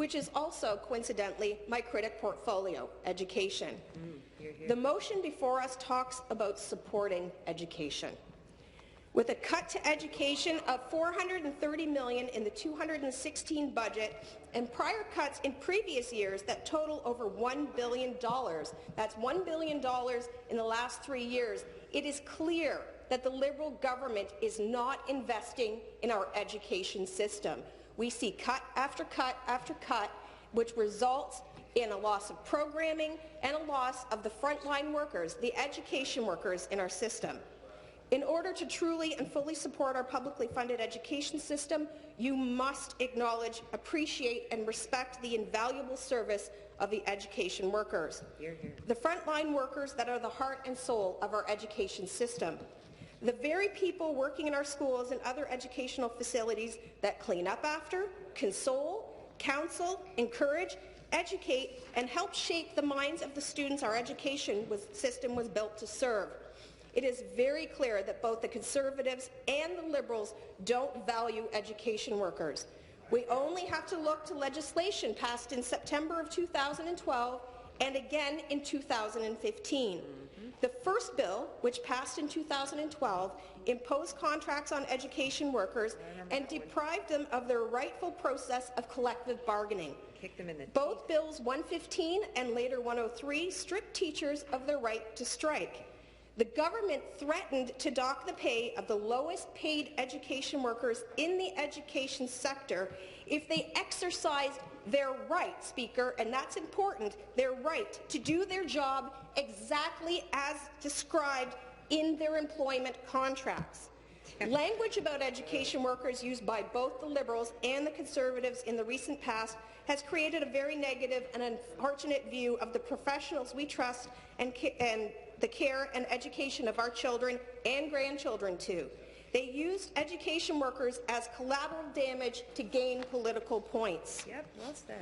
which is also, coincidentally, my critic portfolio, education. The motion before us talks about supporting education. With a cut to education of $430 million in the 2016 budget and prior cuts in previous years that total over $1 billion, that's $1 billion in the last 3 years, it is clear that the Liberal government is not investing in our education system. We see cut after cut after cut, which results in a loss of programming and a loss of the frontline workers, the education workers in our system. In order to truly and fully support our publicly funded education system, you must acknowledge, appreciate and respect the invaluable service of the education workers. The frontline workers that are the heart and soul of our education system. The very people working in our schools and other educational facilities that clean up after, console, counsel, encourage, educate and help shape the minds of the students our education system was built to serve. It is very clear that both the Conservatives and the Liberals don't value education workers. We only have to look to legislation passed in September of 2012 and again in 2015. The first bill, which passed in 2012, imposed contracts on education workers and deprived them of their rightful process of collective bargaining. Both Bills 115 and later 103 stripped teachers of their right to strike. The government threatened to dock the pay of the lowest paid education workers in the education sector if they exercised their right, Speaker, and that's important, their right to do their job exactly as described in their employment contracts. Language about education workers used by both the Liberals and the Conservatives in the recent past has created a very negative and unfortunate view of the professionals we trust and the care and education of our children and grandchildren too. They used education workers as collateral damage to gain political points. Yep, well said.